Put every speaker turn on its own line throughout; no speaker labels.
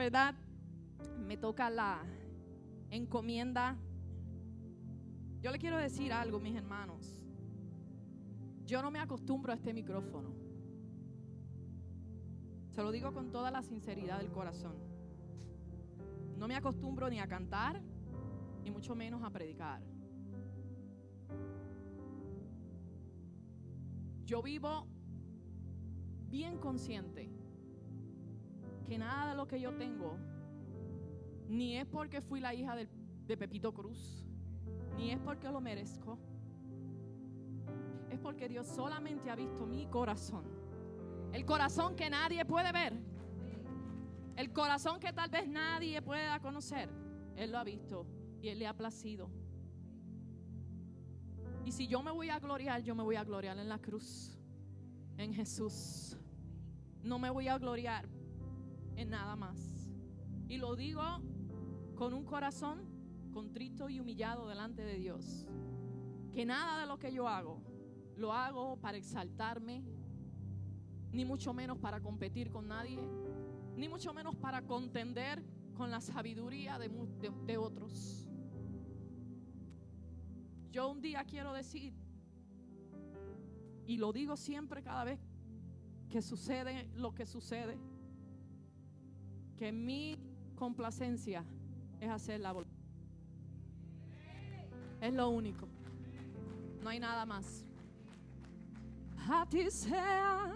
¿verdad? Me toca la encomienda. Yo le quiero decir algo, mis hermanos. Yo no me acostumbro a este micrófono. Se lo digo con toda la sinceridad del corazón. No me acostumbro ni a cantar, ni mucho menos a predicar. Yo vivo bien consciente que nada de lo que yo tengo ni es porque fui la hija de Pepito Cruz, ni es porque lo merezco. Es porque Dios solamente ha visto mi corazón. El corazón que nadie puede ver. El corazón que tal vez nadie pueda conocer. Él lo ha visto y Él le ha placido. Y si yo me voy a gloriar, yo me voy a gloriar en la cruz, en Jesús. No me voy a gloriar en nada más. Y lo digo con un corazón contrito y humillado delante de Dios. Que nada de lo que yo hago, lo hago para exaltarme, ni mucho menos para competir con nadie, ni mucho menos para contender con la sabiduría de otros. Yo un día quiero decir, y lo digo siempre cada vez que sucede lo que sucede, que mi complacencia es hacer la voluntad. Es lo único. No hay nada más. A ti sea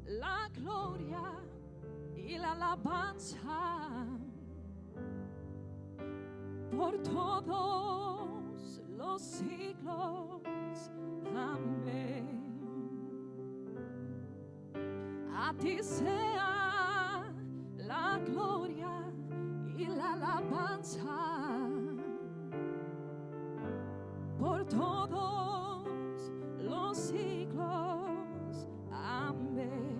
la gloria y la alabanza por todos los siglos. Amén. A ti sea la gloria y la alabanza por todos los siglos. Amén.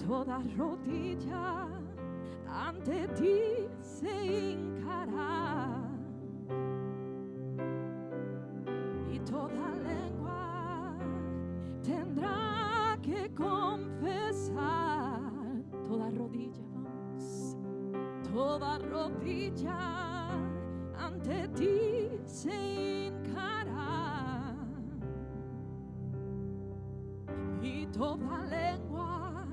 Toda rodilla ante ti se hincará y toda lengua tendrá que confesar. Toda rodilla, vamos, toda rodilla ante ti se hincará y toda lengua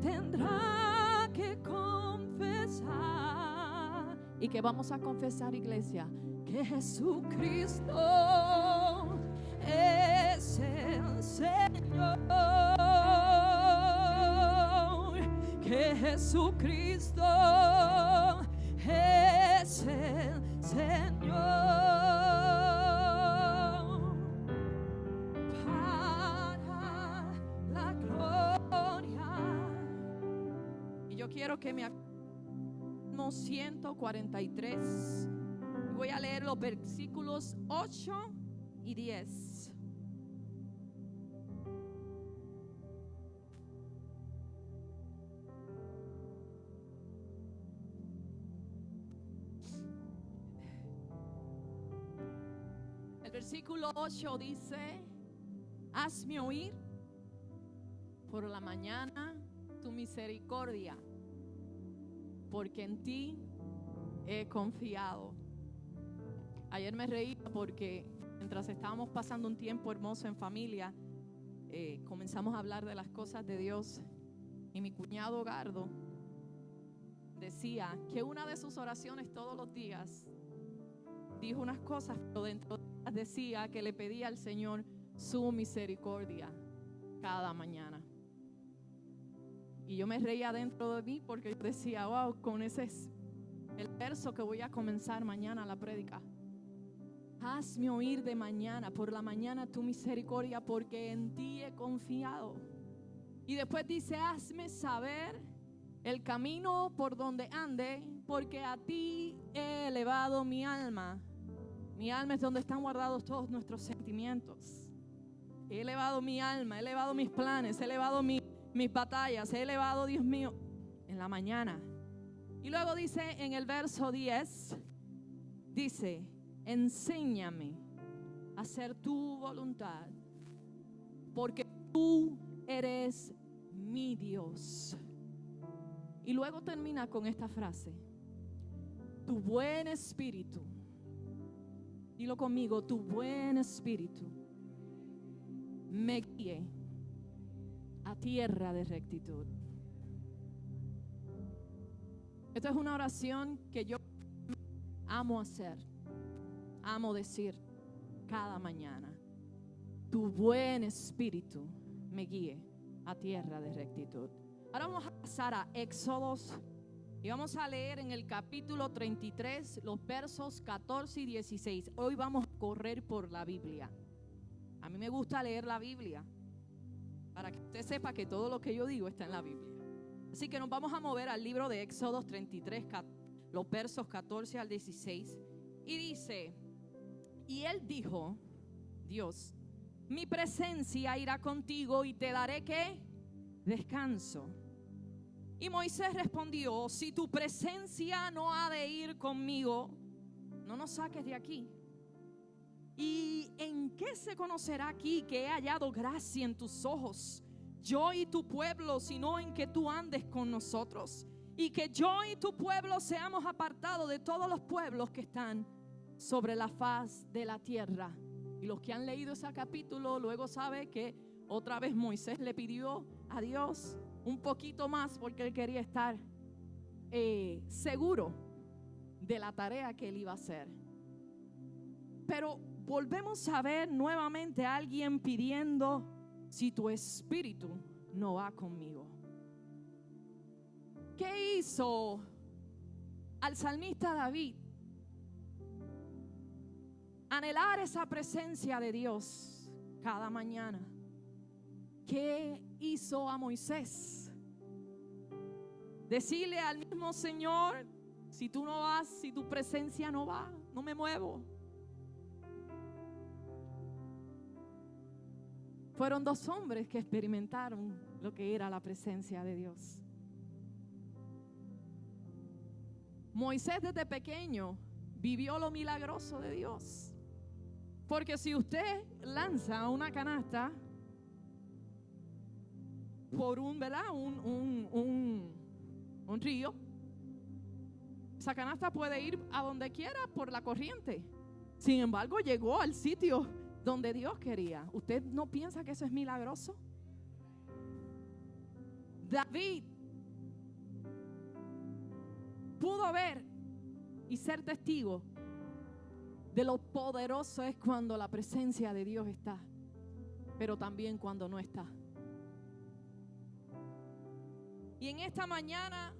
tendrá que confesar. ¿Y qué vamos a confesar, iglesia? Que Jesucristo es el Señor. Que Jesucristo es el Señor. Para la gloria. Y yo quiero que me acompañen 143. Voy a leer los versículos 8 y 10. El versículo 8 dice: hazme oír por la mañana tu misericordia, porque en ti he confiado. Ayer me reía porque mientras estábamos pasando un tiempo hermoso en familia, comenzamos a hablar de las cosas de Dios, y mi cuñado Gardo decía que una de sus oraciones todos los días dijo unas cosas, pero dentro de ellas decía que le pedía al Señor su misericordia cada mañana. Y yo me reía dentro de mí porque yo decía, wow, con ese es el verso que voy a comenzar mañana la prédica. Hazme oír de mañana, por la mañana tu misericordia, porque en ti he confiado. Y después dice: hazme saber el camino por donde ande, porque a ti he elevado mi alma. Mi alma es donde están guardados todos nuestros sentimientos. He elevado mi alma, he elevado mis planes, he elevado mis batallas, he elevado, Dios mío, en la mañana. Y luego dice en el verso 10, dice: enséñame a hacer tu voluntad, porque tú eres mi Dios. Y luego termina con esta frase: tu buen espíritu, dilo conmigo, tu buen espíritu me guíe a tierra de rectitud. Esta es una oración que yo amo hacer, amo decir cada mañana. Tu buen espíritu me guíe a tierra de rectitud. Ahora vamos a pasar a Éxodos y vamos a leer en el capítulo 33 los versos 14 y 16. Hoy vamos a correr por la Biblia. A mí me gusta leer la Biblia para que usted sepa que todo lo que yo digo está en la Biblia. Así que nos vamos a mover al libro de Éxodos 33, los versos 14 al 16. Y dice: y él dijo, Dios, mi presencia irá contigo y te daré ¿qué? Descanso. Y Moisés respondió: si tu presencia no ha de ir conmigo, no nos saques de aquí. ¿Y en qué se conocerá aquí que he hallado gracia en tus ojos, yo y tu pueblo, sino en que tú andes con nosotros, y que yo y tu pueblo seamos apartados de todos los pueblos que están sobre la faz de la tierra? Y los que han leído ese capítulo luego saben que otra vez Moisés le pidió a Dios un poquito más porque él quería estar seguro de la tarea que él iba a hacer. Pero volvemos a ver nuevamente a alguien pidiendo: si tu espíritu no va conmigo. ¿Qué hizo al salmista David? Anhelar esa presencia de Dios cada mañana. ¿Qué hizo a Moisés? Decirle al mismo Señor: si tú no vas, si tu presencia no va, no me muevo. Fueron dos hombres que experimentaron lo que era la presencia de Dios. Moisés desde pequeño vivió lo milagroso de Dios. Porque si usted lanza una canasta por un río, esa canasta puede ir a donde quiera por la corriente. Sin embargo, llegó al sitio donde Dios quería. ¿Usted no piensa que eso es milagroso? David pudo ver y ser testigo de lo poderoso es cuando la presencia de Dios está, pero también cuando no está. Y en esta mañana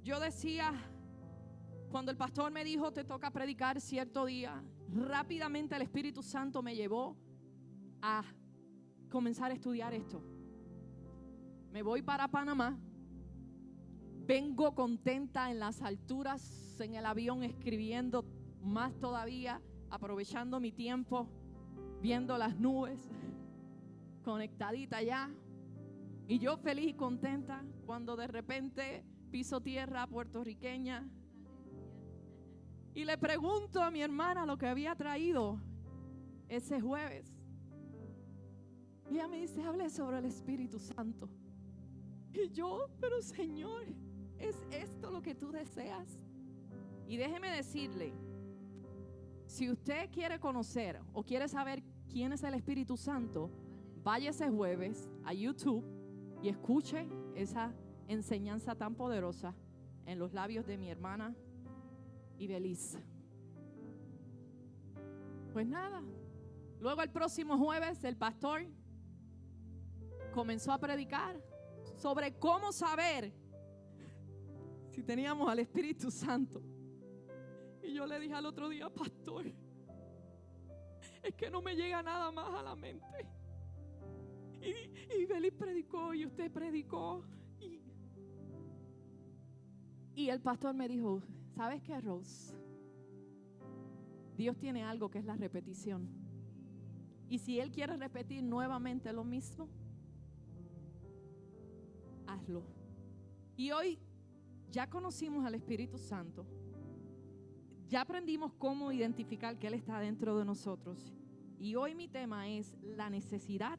yo decía, cuando el pastor me dijo: te toca predicar cierto día, rápidamente el Espíritu Santo me llevó a comenzar a estudiar esto. Me voy para Panamá. Vengo contenta en las alturas, en el avión, escribiendo más todavía, aprovechando mi tiempo, viendo las nubes, conectadita ya. Y yo feliz y contenta cuando de repente piso tierra puertorriqueña. Y le pregunto a mi hermana lo que había traído ese jueves. Y ella me dice: hable sobre el Espíritu Santo. Y yo: pero Señor, ¿es esto lo que tú deseas? Y déjeme decirle, si usted quiere conocer o quiere saber quién es el Espíritu Santo, vaya ese jueves a YouTube y escuche esa enseñanza tan poderosa en los labios de mi hermana Ibeliz. Pues nada, luego el próximo jueves el pastor comenzó a predicar sobre cómo saber si teníamos al Espíritu Santo. Y yo le dije al otro día: pastor, es que no me llega nada más a la mente. Y Ibeliz predicó y usted predicó. Y el pastor me dijo: ¿sabes qué, Rose? Dios tiene algo que es la repetición. Y si Él quiere repetir nuevamente lo mismo, hazlo. Y hoy ya conocimos al Espíritu Santo. Ya aprendimos cómo identificar que Él está dentro de nosotros. Y hoy mi tema es la necesidad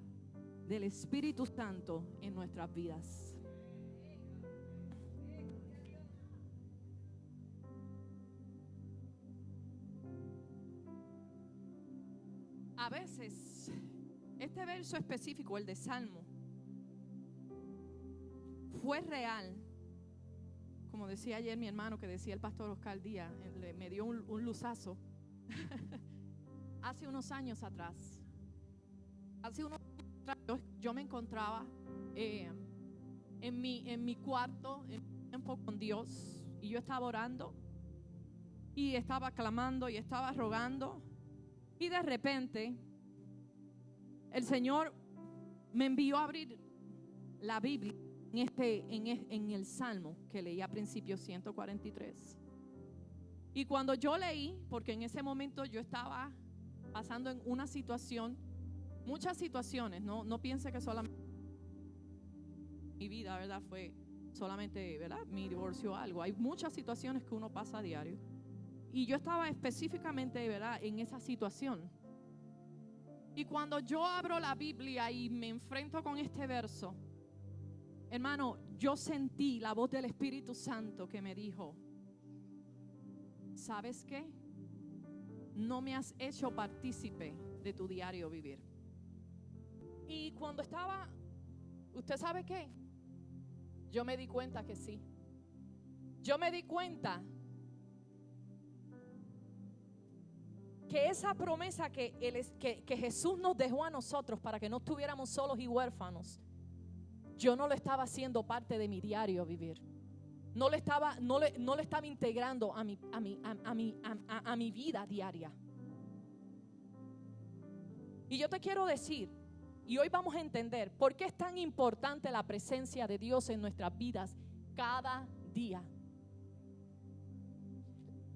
del Espíritu Santo en nuestras vidas. a veces este verso específico, el de Salmo, fue real. Como decía ayer mi hermano, que decía el pastor Oscar Díaz, me dio un luzazo. Hace unos años atrás, yo me encontraba en mi cuarto, en mi tiempo con Dios, y yo estaba orando y estaba clamando y estaba rogando, y de repente el Señor me envió a abrir la Biblia en el Salmo que leí a principio 143. Y cuando yo leí, porque en ese momento yo estaba pasando en una situación, muchas situaciones, no piense que solamente mi vida, ¿verdad? Fue solamente, ¿verdad? Mi divorcio o algo. Hay muchas situaciones que uno pasa a diario. Y yo estaba específicamente, ¿verdad?, en esa situación. Y cuando yo abro la Biblia y me enfrento con este verso, hermano, yo sentí la voz del Espíritu Santo que me dijo: ¿sabes qué? No me has hecho partícipe de tu diario vivir. Y cuando estaba, ¿usted sabe qué? Yo me di cuenta que sí. Yo me di cuenta que esa promesa que Jesús nos dejó a nosotros para que no estuviéramos solos y huérfanos, yo no lo estaba haciendo parte de mi diario vivir. No le estaba integrando a mi vida diaria. Y yo te quiero decir, y hoy vamos a entender por qué es tan importante la presencia de Dios en nuestras vidas cada día.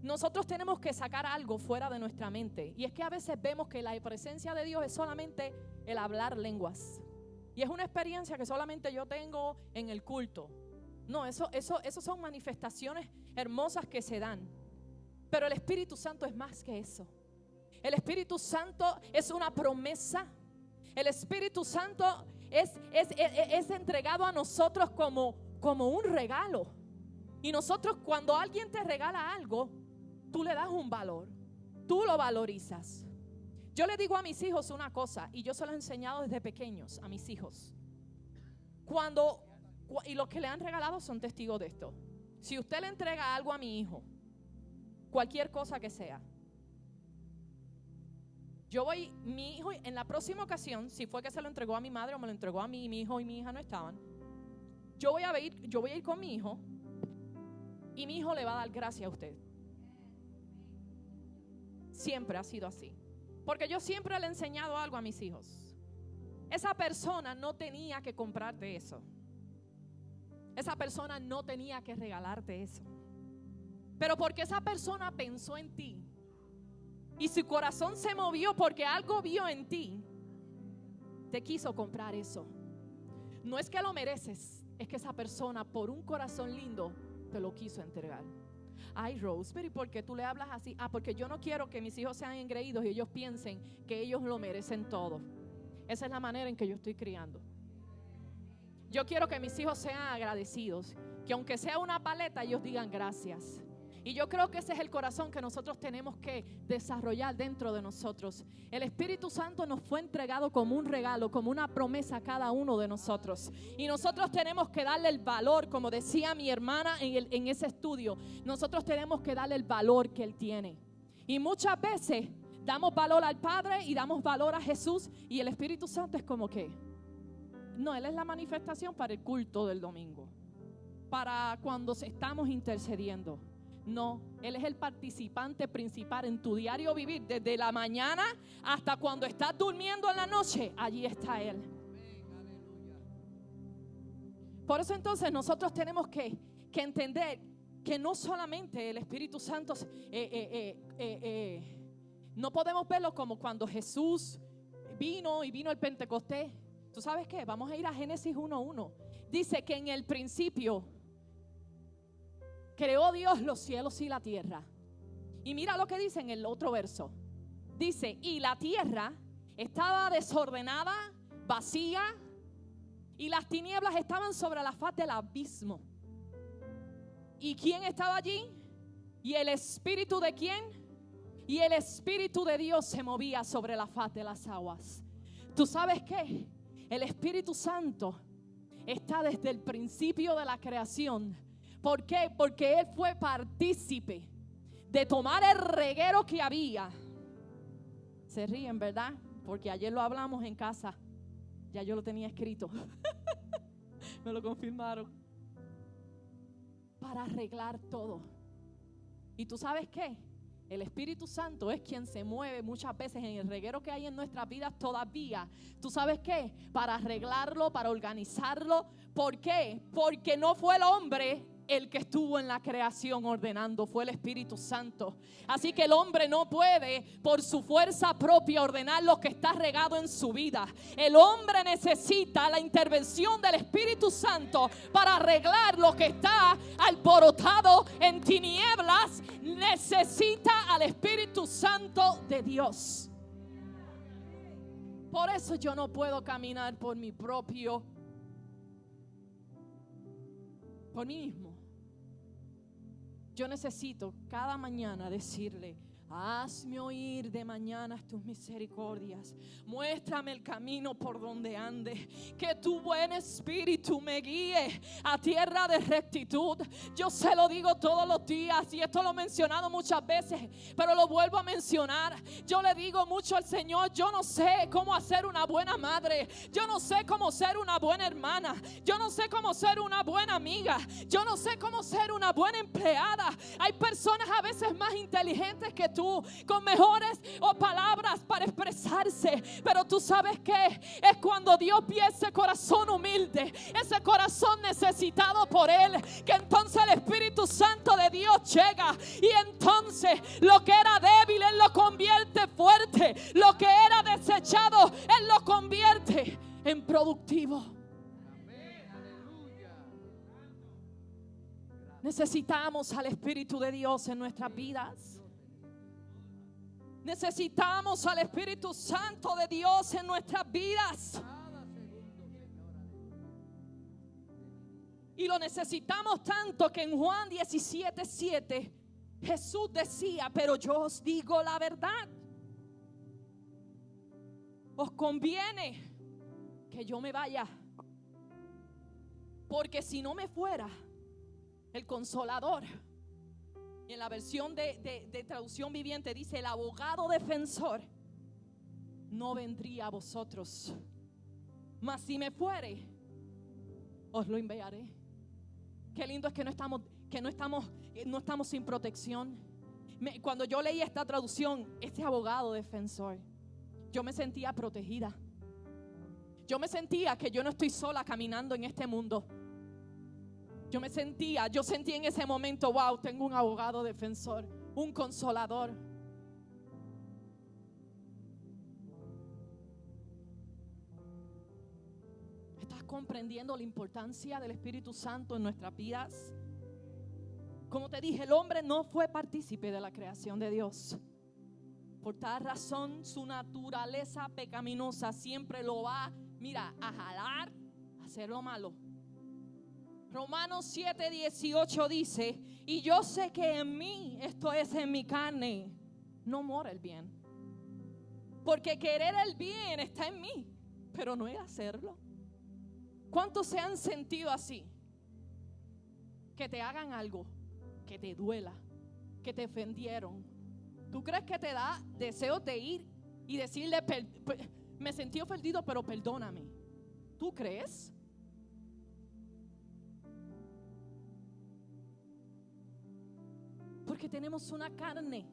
Nosotros tenemos que sacar algo fuera de nuestra mente, y es que a veces vemos que la presencia de Dios es solamente el hablar lenguas, y es una experiencia que solamente yo tengo en el culto. No, eso son manifestaciones hermosas que se dan, pero el Espíritu Santo es más que eso. El Espíritu Santo es una promesa. El Espíritu Santo es entregado a nosotros como un regalo. Y nosotros, cuando alguien te regala algo, tú le das un valor, tú lo valorizas. Yo le digo a mis hijos una cosa, y yo se lo he enseñado desde pequeños a mis hijos. Y los que le han regalado son testigos de esto. Si usted le entrega algo a mi hijo, cualquier cosa que sea, mi hijo en la próxima ocasión, si fue que se lo entregó a mi madre o me lo entregó a mí y mi hijo y mi hija no estaban, yo voy a ir con mi hijo, y mi hijo le va a dar gracias a usted. Siempre ha sido así, porque yo siempre le he enseñado algo a mis hijos. Esa persona no tenía que comprarte eso. Esa persona no tenía que regalarte eso. Pero porque esa persona pensó en ti y su corazón se movió porque algo vio en ti, te quiso comprar eso. No es que lo mereces, es que esa persona, por un corazón lindo, te lo quiso entregar. Ay, Rose, pero ¿y por qué tú le hablas así? Porque yo no quiero que mis hijos sean engreídos y ellos piensen que ellos lo merecen todo. Esa es la manera en que yo estoy criando. Yo quiero que mis hijos sean agradecidos, que aunque sea una paleta, ellos digan gracias. Y yo creo que ese es el corazón que nosotros tenemos que desarrollar dentro de nosotros. El Espíritu Santo nos fue entregado como un regalo, como una promesa a cada uno de nosotros. Y nosotros tenemos que darle el valor, como decía mi hermana en ese estudio, nosotros tenemos que darle el valor que Él tiene. Y muchas veces damos valor al Padre y damos valor a Jesús, y el Espíritu Santo es como que, no, Él es la manifestación para el culto del domingo, para cuando estamos intercediendo. No, Él es el participante principal en tu diario vivir. Desde la mañana hasta cuando estás durmiendo en la noche, allí está Él. Por eso entonces nosotros tenemos que entender que no solamente el Espíritu Santo, no podemos verlo como cuando Jesús vino el Pentecostés. ¿Tú sabes qué? Vamos a ir a Génesis 1:1. Dice que en el principio creó Dios los cielos y la tierra. Y mira lo que dice en el otro verso. Dice, y la tierra estaba desordenada, vacía, y las tinieblas estaban sobre la faz del abismo. ¿Y quién estaba allí? ¿Y el Espíritu de quién? y el Espíritu de Dios se movía sobre la faz de las aguas. ¿Tú sabes qué? El Espíritu Santo está desde el principio de la creación. ¿Por qué? Porque Él fue partícipe de tomar el reguero que había. Se ríen, ¿verdad? Porque ayer lo hablamos en casa. Ya yo lo tenía escrito. Me lo confirmaron. Para arreglar todo. ¿Y tú sabes qué? El Espíritu Santo es quien se mueve muchas veces en el reguero que hay en nuestras vidas todavía. ¿Tú sabes qué? Para arreglarlo, para organizarlo. ¿Por qué? Porque no fue el hombre el que estuvo en la creación ordenando, fue el Espíritu Santo. Así que el hombre no puede por su fuerza propia ordenar lo que está regado en su vida. El hombre necesita la intervención del Espíritu Santo para arreglar lo que está alborotado en tinieblas. Necesita al Espíritu Santo de Dios. Por eso yo no puedo caminar por mí mismo. Yo necesito cada mañana decirle: hazme oír de mañana tus misericordias. Muéstrame el camino por donde ande. Que tu buen espíritu me guíe a tierra de rectitud. Yo se lo digo todos los días, y esto lo he mencionado muchas veces, pero lo vuelvo a mencionar. Yo le digo mucho al Señor: yo no sé cómo hacer una buena madre. Yo no sé cómo ser una buena hermana. Yo no sé cómo ser una buena amiga. Yo no sé cómo ser una buena empleada. Hay personas a veces más inteligentes que tú, con mejores palabras para expresarse, pero tú sabes que es cuando Dios ve ese corazón humilde, ese corazón necesitado por Él, que entonces el Espíritu Santo de Dios llega, y entonces lo que era débil Él lo convierte fuerte, lo que era desechado Él lo convierte en productivo. Necesitamos al Espíritu de Dios en nuestras vidas. Necesitamos al Espíritu Santo de Dios en nuestras vidas. Y lo necesitamos tanto que en Juan 17:7 Jesús decía: pero yo os digo la verdad. Os conviene que yo me vaya, porque si no me fuera, el Consolador, en la versión de traducción viviente dice: el abogado defensor no vendría a vosotros, mas si me fuere, os lo enviaré. Qué lindo es que no estamos sin protección. Cuando yo leí esta traducción, este abogado defensor, yo me sentía protegida. Yo me sentía que yo no estoy sola caminando en este mundo. Yo sentí en ese momento: wow, tengo un abogado defensor, un consolador. ¿Estás comprendiendo la importancia del Espíritu Santo en nuestras vidas? Como te dije, el hombre no fue partícipe de la creación de Dios. Por tal razón, su naturaleza pecaminosa siempre lo va, a jalar a hacer lo malo. Romanos 7:18 dice: y yo sé que en mí, esto es en mi carne, no mora el bien. Porque querer el bien está en mí, pero no es hacerlo. ¿Cuántos se han sentido así? Que te hagan algo, que te duela, que te ofendieron. ¿Tú crees que te da deseos de ir y decirle: me sentí ofendido, pero perdóname? ¿Tú crees? Porque tenemos una carne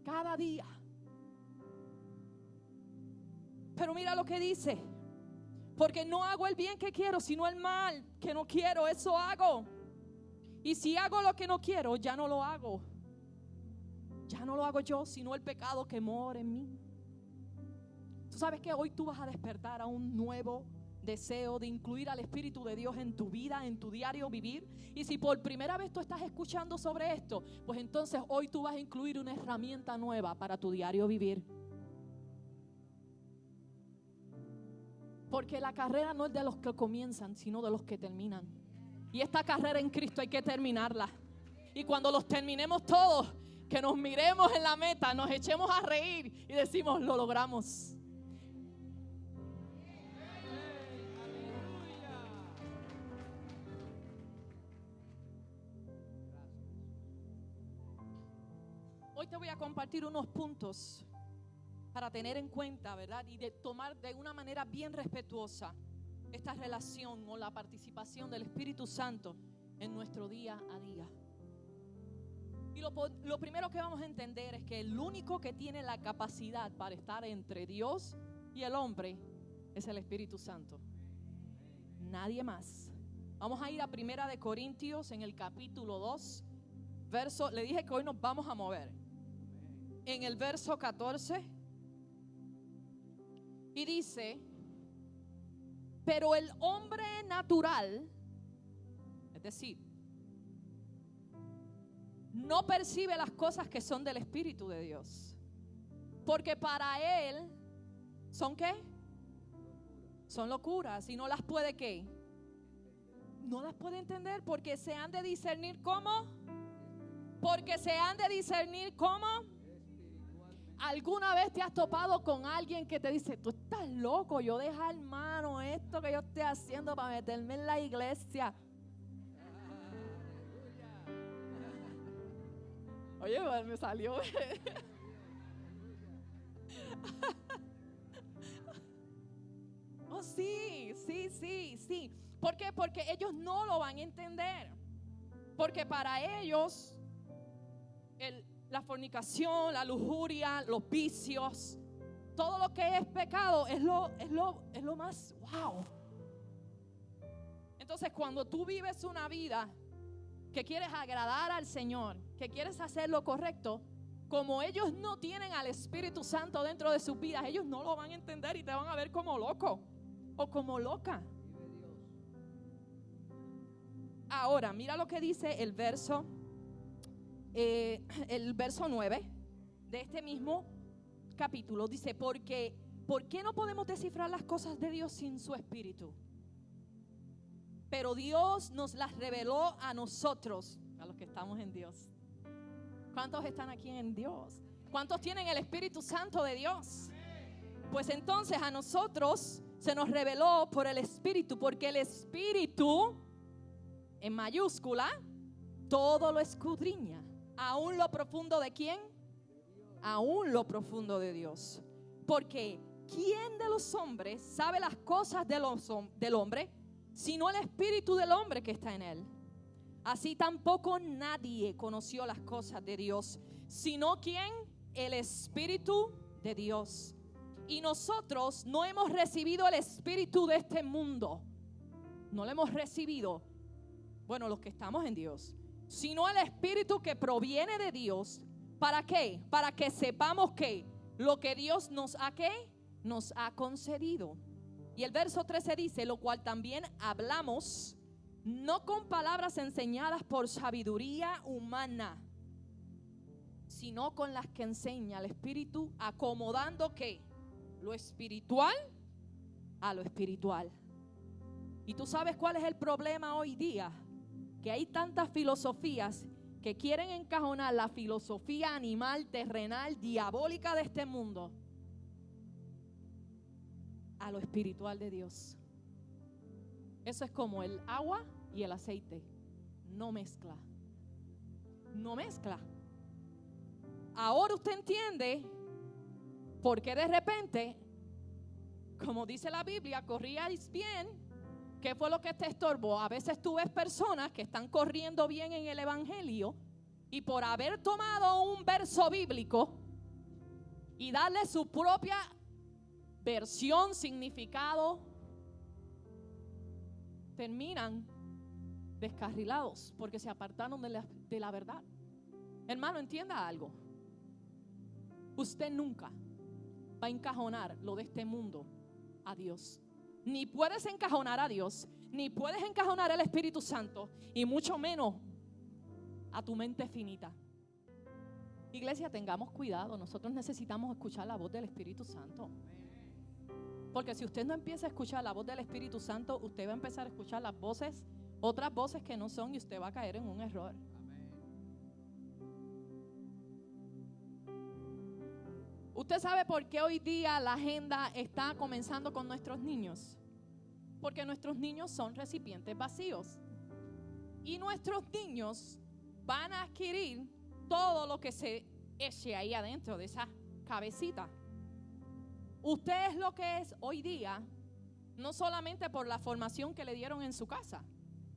cada día. Pero mira lo que dice: porque no hago el bien que quiero, sino el mal que no quiero, eso hago. Y si hago lo que no quiero, ya no lo hago. Ya no lo hago yo, sino el pecado que mora en mí. Tú sabes que hoy tú vas a despertar a un nuevo deseo de incluir al Espíritu de Dios en tu vida, en tu diario vivir. Y si por primera vez tú estás escuchando sobre esto, pues entonces hoy tú vas a incluir una herramienta nueva para tu diario vivir. Porque la carrera no es de los que comienzan, sino de los que terminan. Y esta carrera en Cristo hay que terminarla. Y cuando los terminemos todos, que nos miremos en la meta, nos echemos a reír y decimos, lo logramos. Hoy te voy a compartir unos puntos para tener en cuenta, ¿verdad? Y de tomar de una manera bien respetuosa esta relación o la participación del Espíritu Santo en nuestro día a día. Y lo primero que vamos a entender es que el único que tiene la capacidad para estar entre Dios y el hombre es el Espíritu Santo. Nadie más. Vamos a ir a 1 Corintios en el capítulo 2, le dije que hoy nos vamos a mover. En el verso 14, y dice: pero el hombre natural, es decir, no percibe las cosas que son del Espíritu de Dios, porque para él ¿son qué? Son locuras, y no las puede ¿qué? No las puede entender, porque se han de discernir ¿cómo? Porque se han de discernir ¿cómo? ¿Alguna vez te has topado con alguien que te dice, tú estás loco, yo dejar, hermano, esto que yo estoy haciendo para meterme en la iglesia? Oye, me salió. Oh, sí. ¿Por qué? Porque ellos no lo van a entender. Porque para ellos la fornicación, la lujuria, los vicios, todo lo que es pecado es lo más wow. Entonces, cuando tú vives una vida que quieres agradar al Señor, que quieres hacer lo correcto, como ellos no tienen al Espíritu Santo dentro de sus vidas, ellos no lo van a entender y te van a ver como loco o como loca. Ahora, mira lo que dice el verso 9 de este mismo capítulo. Dice, ¿por qué no podemos descifrar las cosas de Dios sin su Espíritu? Pero Dios nos las reveló a nosotros, a los que estamos en Dios. ¿Cuántos están aquí en Dios? ¿Cuántos tienen el Espíritu Santo de Dios? Pues entonces a nosotros se nos reveló por el Espíritu, porque el Espíritu, en mayúscula, todo lo escudriña. Aún lo profundo de ¿quién? Aún lo profundo de Dios. Porque ¿quién de los hombres sabe las cosas del hombre, sino el espíritu del hombre que está en él? Así tampoco nadie conoció las cosas de Dios, sino ¿quién? El Espíritu de Dios. Y nosotros no hemos recibido el espíritu de este mundo. No lo hemos recibido, bueno, los que estamos en Dios, sino el Espíritu que proviene de Dios. ¿Para qué? Para que sepamos que lo que Dios nos ha ¿qué? Nos ha concedido. Y el verso 13 dice, lo cual también hablamos, no con palabras enseñadas por sabiduría humana, sino con las que enseña el Espíritu, acomodando ¿qué? Lo espiritual a lo espiritual. ¿Y tú sabes cuál es el problema hoy día? Que hay tantas filosofías que quieren encajonar la filosofía animal, terrenal, diabólica de este mundo a lo espiritual de Dios. Eso es como el agua y el aceite. No mezcla. No mezcla. Ahora usted entiende por qué de repente, como dice la Biblia, corríais bien. ¿Qué fue lo que te estorbó? A veces tú ves personas que están corriendo bien en el evangelio y por haber tomado un verso bíblico y darle su propia versión, significado, terminan descarrilados porque se apartaron de la verdad. Hermano, entienda algo. Usted nunca va a encajonar lo de este mundo a Dios. Ni puedes encajonar a Dios, ni puedes encajonar al Espíritu Santo, y mucho menos a tu mente finita. Iglesia, tengamos cuidado. Nosotros necesitamos escuchar la voz del Espíritu Santo. Porque si usted no empieza a escuchar la voz del Espíritu Santo, usted va a empezar a escuchar las voces, otras voces que no son, y usted va a caer en un error. ¿Usted sabe por qué hoy día la agenda está comenzando con nuestros niños? Porque nuestros niños son recipientes vacíos. Y nuestros niños van a adquirir todo lo que se eche ahí adentro de esa cabecita. Usted es lo que es hoy día, no solamente por la formación que le dieron en su casa.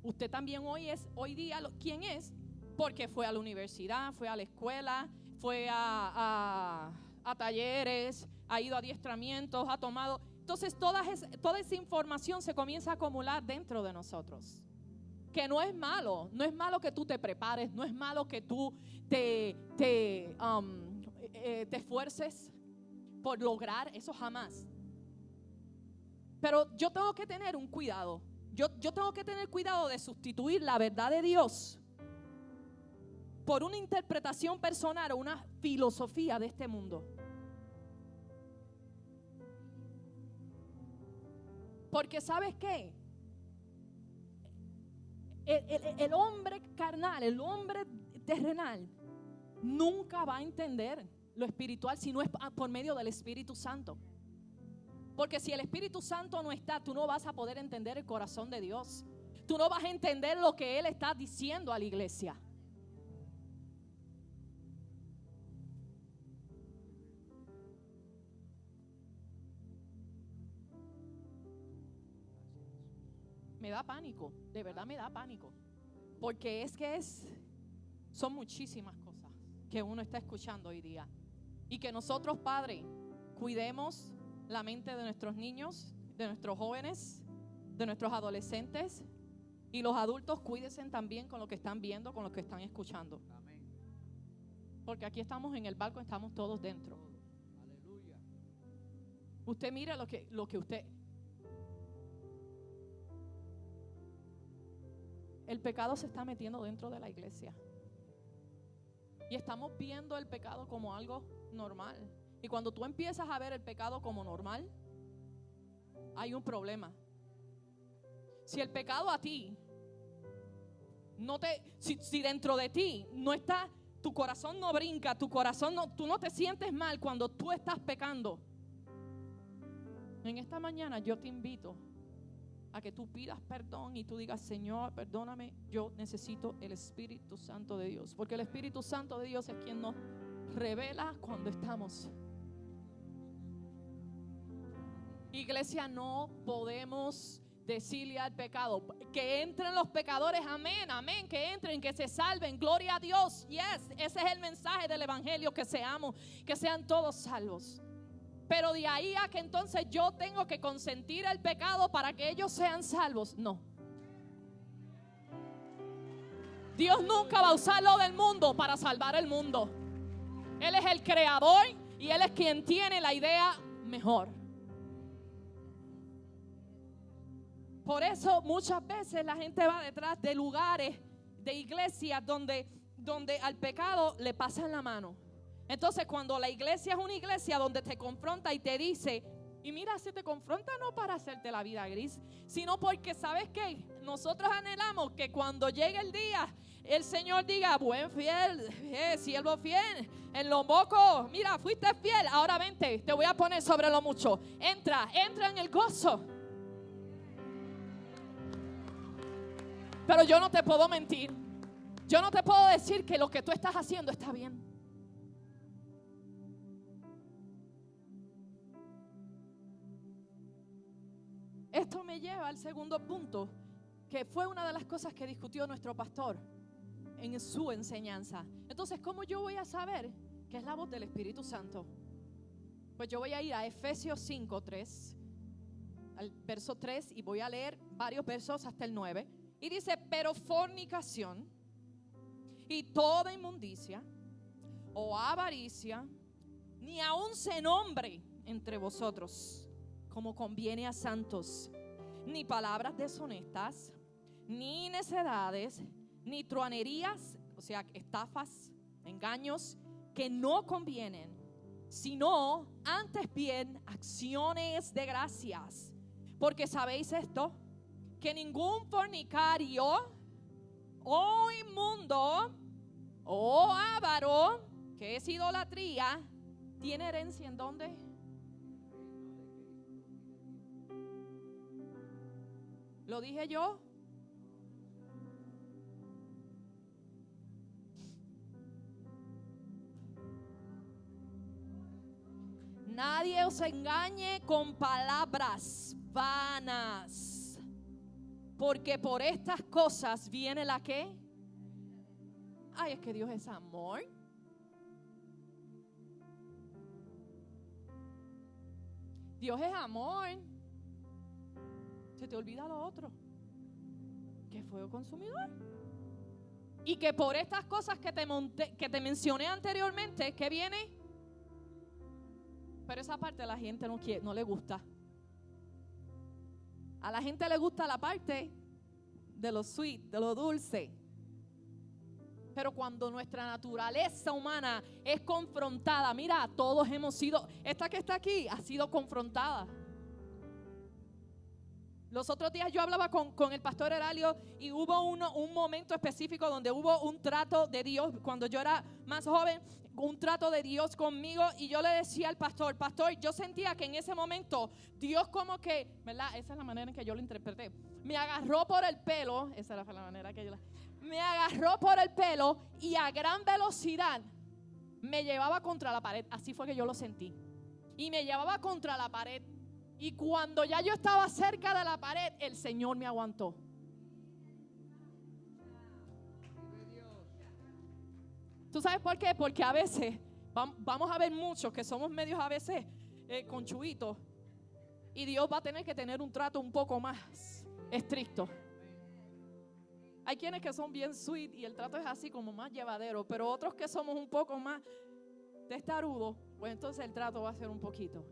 Usted también hoy día quién es, porque fue a la universidad, fue a la escuela, fue a talleres, ha ido a adiestramientos, ha tomado. Entonces toda esa información se comienza a acumular dentro de nosotros. Que no es malo que tú te prepares, no es malo que tú te esfuerces por lograr eso, jamás. Pero yo tengo que tener un cuidado. Yo tengo que tener cuidado de sustituir la verdad de Dios por una interpretación personal o una filosofía de este mundo. Porque ¿sabes qué? El hombre carnal, el hombre terrenal, nunca va a entender lo espiritual si no es por medio del Espíritu Santo. Porque si el Espíritu Santo no está, tú no vas a poder entender el corazón de Dios. Tú no vas a entender lo que Él está diciendo a la iglesia. Me da pánico, de verdad me da pánico. Porque son muchísimas cosas que uno está escuchando hoy día. Y que nosotros, padres, cuidemos la mente de nuestros niños, de nuestros jóvenes, de nuestros adolescentes. Y los adultos, cuídense también con lo que están viendo, con lo que están escuchando. Porque aquí estamos en el barco, estamos todos dentro. Usted mira lo que usted... El pecado se está metiendo dentro de la iglesia. Y estamos viendo el pecado como algo normal. Y cuando tú empiezas a ver el pecado como normal, hay un problema. Si el pecado a ti, si dentro de ti no está, tu corazón no brinca, tú no te sientes mal cuando tú estás pecando. En esta mañana yo te invito a que tú pidas perdón y tú digas: Señor, perdóname, yo necesito el Espíritu Santo de Dios. Porque el Espíritu Santo de Dios es quien nos revela cuando estamos. Iglesia, no podemos decirle al pecado que entren los pecadores, amén, amén, que entren, que se salven, gloria a Dios. Yes, ese es el mensaje del evangelio, que sean todos salvos. Pero de ahí a que entonces yo tengo que consentir el pecado para que ellos sean salvos, no. Dios nunca va a usar lo del mundo para salvar el mundo. Él es el creador y Él es quien tiene la idea mejor. Por eso muchas veces la gente va detrás de lugares, de iglesias donde al pecado le pasan la mano. Entonces cuando la iglesia es una iglesia donde te confronta y te dice, y mira, si te confronta no para hacerte la vida gris, sino porque ¿sabes qué? Nosotros anhelamos que cuando llegue el día, el Señor diga: buen fiel, siervo fiel, en lo poco, mira, fuiste fiel, ahora vente, te voy a poner sobre lo mucho. Entra en el gozo. Pero yo no te puedo mentir. Yo no te puedo decir que lo que tú estás haciendo está bien. Esto me lleva al segundo punto, que fue una de las cosas que discutió nuestro pastor en su enseñanza. Entonces, ¿cómo yo voy a saber que es la voz del Espíritu Santo? Pues yo voy a ir a Efesios 5:3, al verso 3, y voy a leer varios versos hasta el 9. Y dice: pero fornicación y toda inmundicia o avaricia, ni aun se nombre entre vosotros como conviene a santos, ni palabras deshonestas, ni necedades, ni truanerías, o sea, estafas, engaños que no convienen, sino antes bien acciones de gracias. Porque sabéis esto, que ningún fornicario o inmundo o avaro, que es idolatría, ¿Tiene herencia en dónde? ¿Lo dije yo? Nadie os engañe con palabras vanas, porque por estas cosas viene la ¿qué? Ay, es que Dios es amor. Dios es amor. Se te olvida lo otro, que es fuego consumidor. Y que por estas cosas que te mencioné anteriormente, ¿qué viene? Pero esa parte a la gente no le gusta. A la gente le gusta la parte de lo sweet, de lo dulce. Pero cuando nuestra naturaleza humana es confrontada, mira, todos hemos sido, esta que está aquí ha sido confrontada. Los otros días yo hablaba con el pastor Heralio y hubo un momento específico donde hubo un trato de Dios. Cuando yo era más joven, un trato de Dios conmigo, y yo le decía al pastor, yo sentía que en ese momento Dios como que, ¿verdad? Esa es la manera en que yo lo interpreté. Me agarró por el pelo, esa era la manera que me agarró por el pelo y a gran velocidad me llevaba contra la pared. Así fue que yo lo sentí. Y me llevaba contra la pared. Y cuando ya yo estaba cerca de la pared, el Señor me aguantó. ¿Tú sabes por qué? Porque a veces vamos a ver muchos que somos medios a veces conchuitos, y Dios va a tener que tener un trato un poco más estricto. Hay quienes que son bien sweet y el trato es así como más llevadero, pero otros que somos un poco más testarudos, pues entonces el trato va a ser un poquito.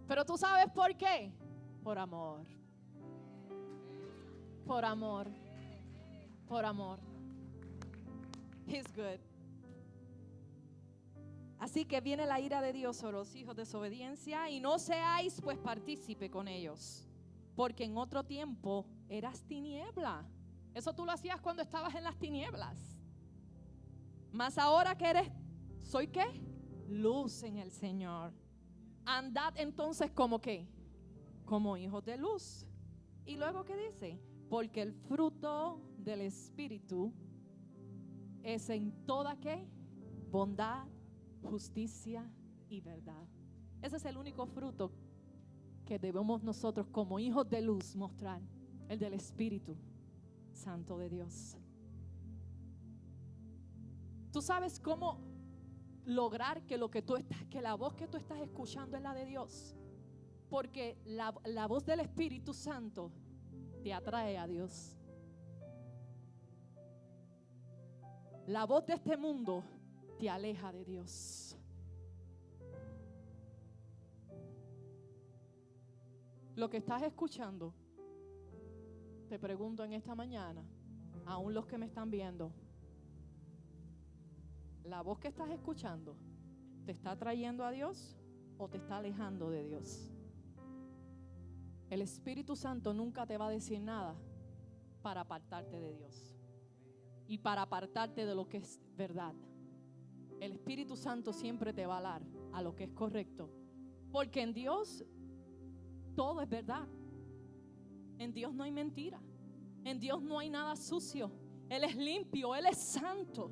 Pero tú sabes por qué. Por amor. Por amor. Por amor. He's good. Así que viene la ira de Dios sobre los hijos de desobediencia, y no seáis pues partícipe con ellos, porque en otro tiempo eras tiniebla. Eso tú lo hacías cuando estabas en las tinieblas. Mas ahora que ¿soy qué? Luz en el Señor. Andad entonces como ¿qué? Como hijos de luz. Y luego ¿qué dice? Porque el fruto del Espíritu es en toda ¿qué? Bondad, justicia y verdad. Ese es el único fruto que debemos nosotros como hijos de luz mostrar, el del Espíritu Santo de Dios. ¿Tú sabes cómo lograr que que la voz que tú estás escuchando es la de Dios? Porque la voz del Espíritu Santo te atrae a Dios. La voz de este mundo te aleja de Dios. Lo que estás escuchando, te pregunto en esta mañana, aún los que me están viendo, ¿la voz que estás escuchando te está trayendo a Dios o te está alejando de Dios? El Espíritu Santo nunca te va a decir nada para apartarte de Dios y para apartarte de lo que es verdad. El Espíritu Santo siempre te va a hablar a lo que es correcto, porque en Dios todo es verdad. En Dios no hay mentira. En Dios no hay nada sucio. Él es limpio, Él es santo.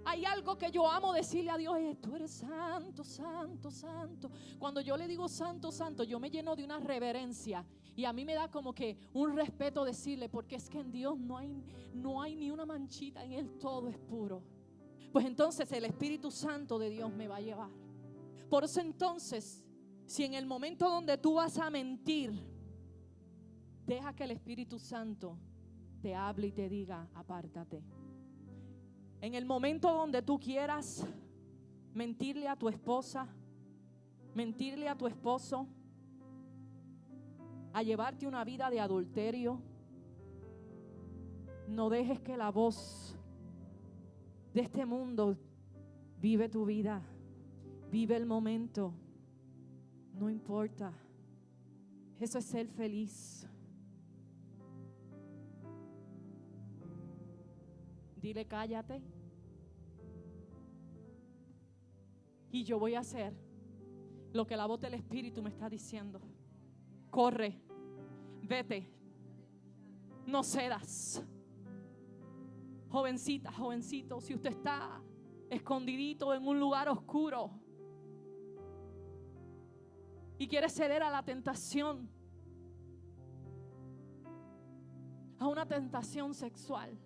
Hay algo que yo amo decirle a Dios: tú eres santo, santo, santo. Cuando yo le digo santo, santo, yo me lleno de una reverencia, y a mí me da como que un respeto decirle, porque es que en Dios no hay ni una manchita, en Él todo es puro. Pues entonces el Espíritu Santo de Dios me va a llevar. Por eso entonces, si en el momento donde tú vas a mentir, deja que el Espíritu Santo te hable y te diga: apártate. En el momento donde tú quieras mentirle a tu esposa, mentirle a tu esposo, a llevarte una vida de adulterio, no dejes que la voz de este mundo vive tu vida. Vive el momento. No importa. Eso es ser feliz. Dile: cállate. Y yo voy a hacer lo que la voz del Espíritu me está diciendo. Corre, vete, no cedas. Jovencita, jovencito, si usted está escondidito en un lugar oscuro y quiere ceder a la tentación, a una tentación sexual,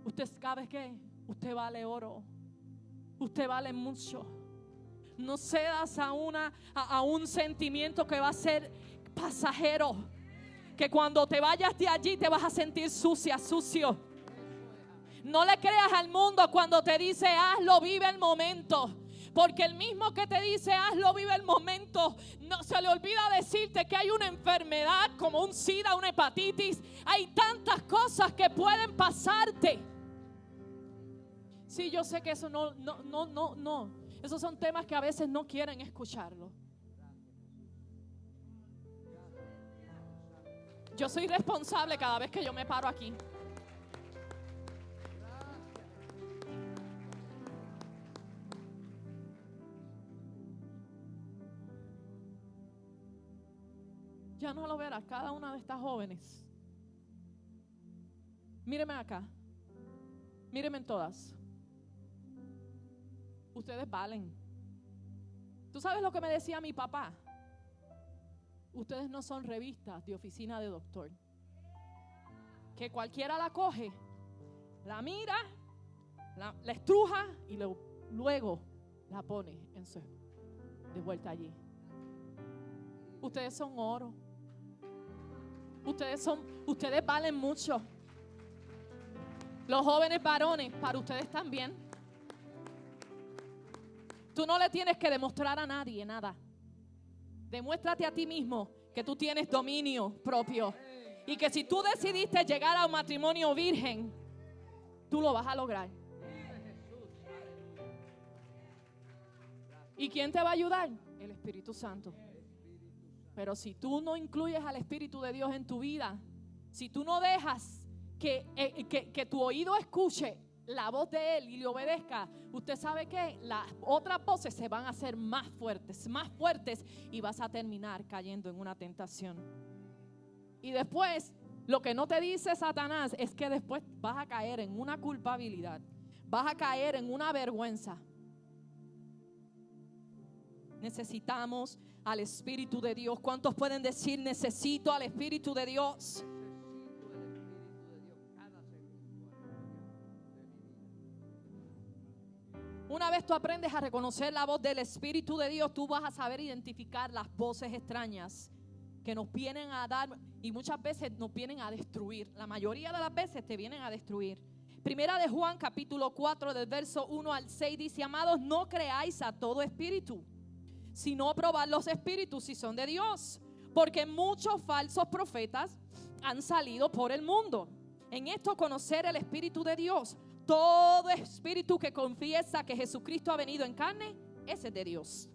usted sabe que usted vale oro, usted vale mucho. No cedas a un sentimiento que va a ser pasajero, que cuando te vayas de allí te vas a sentir sucia, sucio. No le creas al mundo cuando te dice hazlo, vive el momento. Porque el mismo que te dice hazlo, vive el momento, no se le olvida decirte que hay una enfermedad como un SIDA, una hepatitis. Hay tantas cosas que pueden pasarte. Sí, yo sé que eso no. Esos son temas que a veces no quieren escucharlo. Yo soy responsable cada vez que yo me paro aquí. Ya no lo verás, cada una de estas jóvenes. Míreme acá. Míreme en todas. Ustedes valen. ¿Tú sabes lo que me decía mi papá? Ustedes no son revistas de oficina de doctor, que cualquiera la coge, la mira, la estruja y luego la pone de vuelta allí. Ustedes son oro. Ustedes valen mucho. Los jóvenes varones, para ustedes también. Tú no le tienes que demostrar a nadie nada. Demuéstrate a ti mismo que tú tienes dominio propio. Y que si tú decidiste llegar a un matrimonio virgen, tú lo vas a lograr. ¿Y quién te va a ayudar? El Espíritu Santo. Pero si tú no incluyes al Espíritu de Dios en tu vida, si tú no dejas que tu oído escuche la voz de Él y le obedezca, usted sabe que las otras voces se van a hacer más fuertes y vas a terminar cayendo en una tentación. Y después, lo que no te dice Satanás es que después vas a caer en una culpabilidad, vas a caer en una vergüenza. Necesitamos al Espíritu de Dios. ¿Cuántos pueden decir necesito al Espíritu de Dios? Una vez tú aprendes a reconocer la voz del Espíritu de Dios, tú vas a saber identificar las voces extrañas que nos vienen a dar y muchas veces nos vienen a destruir. La mayoría de las veces te vienen a destruir. Primera de Juan capítulo 4 del verso 1 al 6 dice: amados, no creáis a todo espíritu, sino probad los espíritus si son de Dios, porque muchos falsos profetas han salido por el mundo. En esto conocer el Espíritu de Dios. Todo espíritu que confiesa que Jesucristo ha venido en carne, ese es de Dios.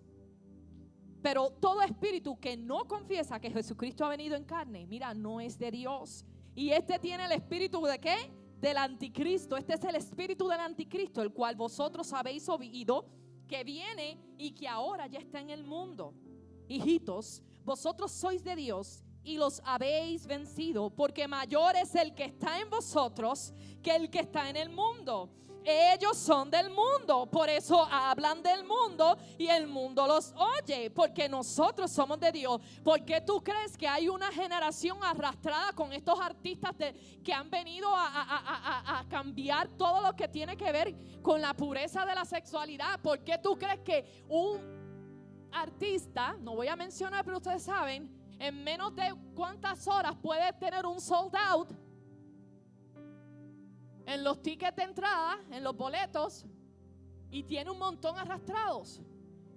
Pero todo espíritu que no confiesa que Jesucristo ha venido en carne, mira, no es de Dios. Y este tiene el espíritu ¿de qué? Del anticristo. Este es el espíritu del anticristo, el cual vosotros habéis oído que viene y que ahora ya está en el mundo. Hijitos, vosotros sois de Dios y los habéis vencido, porque mayor es el que está en vosotros que el que está en el mundo. Ellos son del mundo, por eso hablan del mundo y el mundo los oye, porque nosotros somos de Dios. ¿Por qué tú crees que hay una generación arrastrada con estos artistas que han venido a cambiar todo lo que tiene que ver con la pureza de la sexualidad? ¿Por qué tú crees que un artista, no voy a mencionar, pero ustedes saben, en menos de cuántas horas puede tener un sold out en los tickets de entrada, en los boletos, y tiene un montón arrastrados?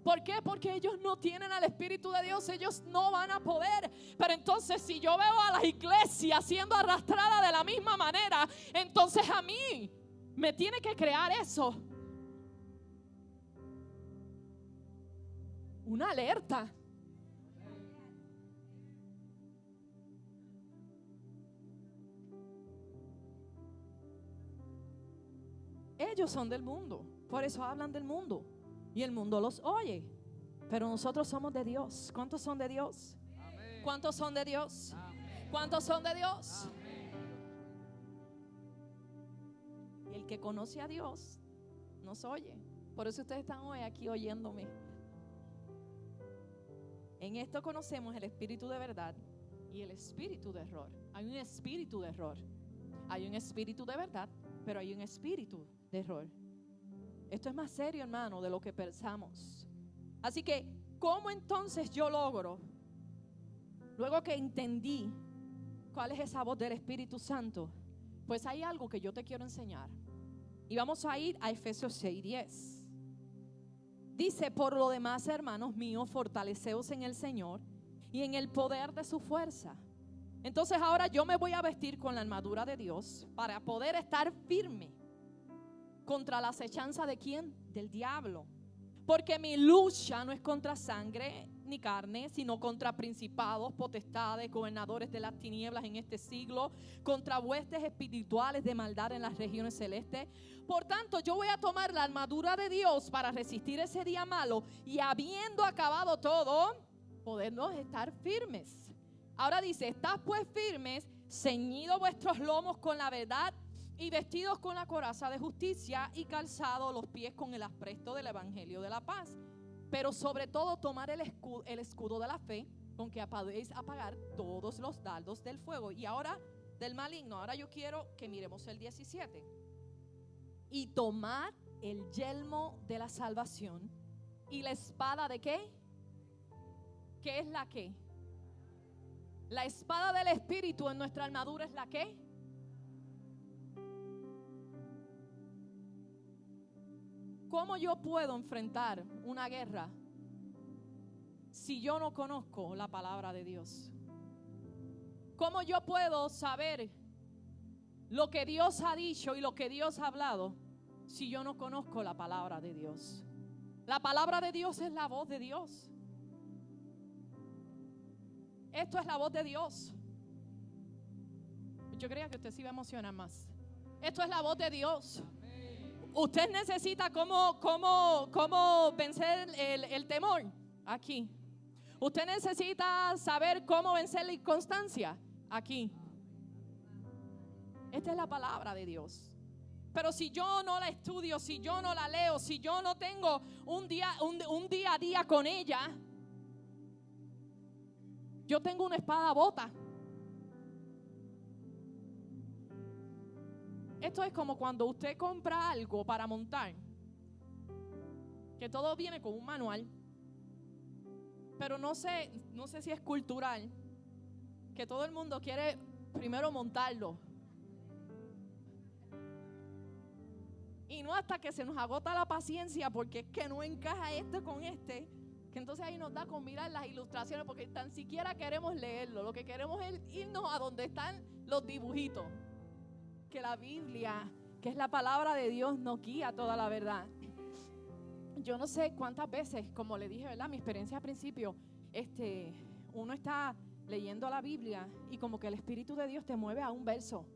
¿Por qué? Porque ellos no tienen al Espíritu de Dios, ellos no van a poder. Pero entonces si yo veo a las iglesias siendo arrastradas de la misma manera, entonces a mí me tiene que crear eso una alerta. Ellos son del mundo, por eso hablan del mundo. y el mundo los oye. Pero nosotros somos de Dios. ¿Cuántos son de Dios?
Amén.
¿Cuántos son de Dios?
Amén.
¿Cuántos son de Dios?
Amén.
Y el que conoce a Dios nos oye. Por eso ustedes están hoy aquí oyéndome. En esto conocemos el espíritu de verdad y el espíritu de error. Hay un espíritu de error. Hay un espíritu de verdad, pero hay un espíritu de error. Esto es más serio, hermano, de lo que pensamos. Así que, ¿cómo entonces yo logro, luego que entendí cuál es esa voz del Espíritu Santo? Pues hay algo que yo te quiero enseñar. Y vamos a ir a Efesios 6:10. Dice: por lo demás, hermanos míos, fortaleceos en el Señor y en el poder de su fuerza. Entonces ahora yo me voy a vestir con la armadura de Dios para poder estar firme contra la acechanza de ¿quién? Del diablo. Porque mi lucha no es contra sangre ni carne, sino contra principados, potestades, gobernadores de las tinieblas en este siglo, contra huestes espirituales de maldad en las regiones celestes. Por tanto, yo voy a tomar la armadura de Dios para resistir ese día malo y, habiendo acabado todo, podernos estar firmes. Ahora dice: estad pues firmes, ceñidos vuestros lomos con la verdad y vestidos con la coraza de justicia y calzados los pies con el apresto del evangelio de la paz. Pero sobre todo tomar el escudo de la fe, con que podéis apagar todos los dardos del fuego. Y ahora del maligno. Ahora yo quiero que miremos el 17. Y tomar el yelmo de la salvación y la espada de ¿qué? ¿Qué es la qué? La espada del Espíritu en nuestra armadura es la ¿qué? ¿Cómo yo puedo enfrentar una guerra si yo no conozco la palabra de Dios? ¿Cómo yo puedo saber lo que Dios ha dicho y lo que Dios ha hablado si yo no conozco la palabra de Dios? La palabra de Dios es la voz de Dios. Esto es la voz de Dios. Yo creía que usted se iba a emocionar más. Esto es la voz de Dios. Usted necesita cómo vencer el temor aquí. Usted necesita saber cómo vencer la inconstancia aquí. Esta es la palabra de Dios. Pero si yo no la estudio, si yo no la leo, si yo no tengo un día a día con ella, yo tengo una espada bota. Esto es como cuando usted compra algo para montar, que todo viene con un manual, pero no sé si es cultural, que todo el mundo quiere primero montarlo. Y no hasta que se nos agota la paciencia, porque es que no encaja este con este, que entonces ahí nos da con mirar las ilustraciones, porque tan siquiera queremos leerlo. Lo que queremos es irnos a donde están los dibujitos. Que la Biblia, que es la palabra de Dios, nos guía toda la verdad. Yo no sé cuántas veces, como le dije, ¿verdad? Mi experiencia al principio, uno está leyendo la Biblia y como que el Espíritu de Dios te mueve a un verso.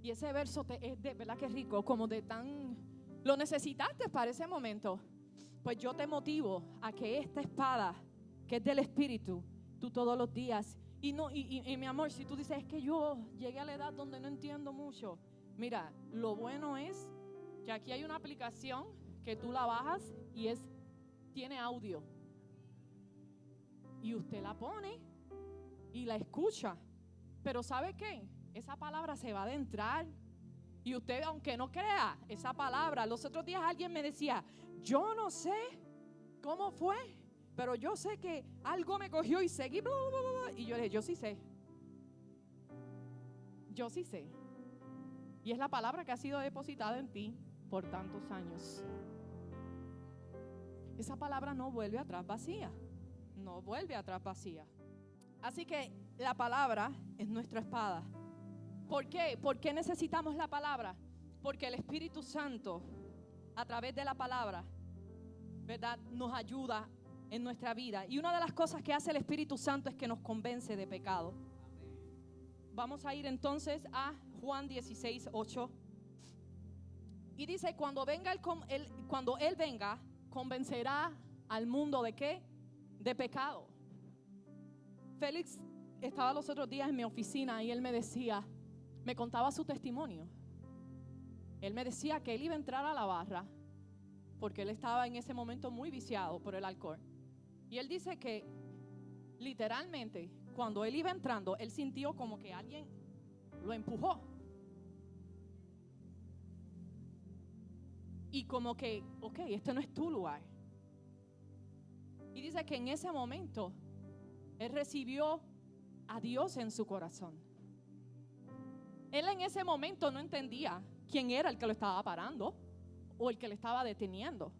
Y ese verso es de verdad que es rico, como de tan... Lo necesitaste para ese momento. Pues yo te motivo a que esta espada, que es del Espíritu, tú todos los días... Y mi amor, si tú dices: es que yo llegué a la edad donde no entiendo mucho. Mira, lo bueno es que aquí hay una aplicación que tú la bajas y tiene audio. Y usted la pone y la escucha. Pero ¿sabe qué? Esa palabra se va a adentrar. Y usted, aunque no crea esa palabra, los otros días alguien me decía: yo no sé cómo fue, pero yo sé que algo me cogió y seguí, bla, bla, bla, bla. Y yo le dije: yo sí sé. Yo sí sé. Y es la palabra que ha sido depositada en ti por tantos años. Esa palabra no vuelve atrás vacía. No vuelve atrás vacía. Así que la palabra es nuestra espada. ¿Por qué? ¿Por qué necesitamos la palabra? Porque el Espíritu Santo, a través de la palabra, ¿verdad?, nos ayuda en nuestra vida. Y una de las cosas que hace el Espíritu Santo es que nos convence de pecado. Vamos a ir entonces a Juan 16:8. Y dice: cuando Él venga convencerá al mundo ¿de qué? De pecado. Félix estaba los otros días en mi oficina y él me decía, me contaba su testimonio. Él me decía que él iba a entrar a la barra porque él estaba en ese momento muy viciado por el alcohol. Y él dice que literalmente cuando él iba entrando, él sintió como que alguien lo empujó. Y como que, ok, este no es tu lugar. Y dice que en ese momento él recibió a Dios en su corazón. Él en ese momento no entendía quién era el que lo estaba parando o el que le estaba deteniendo.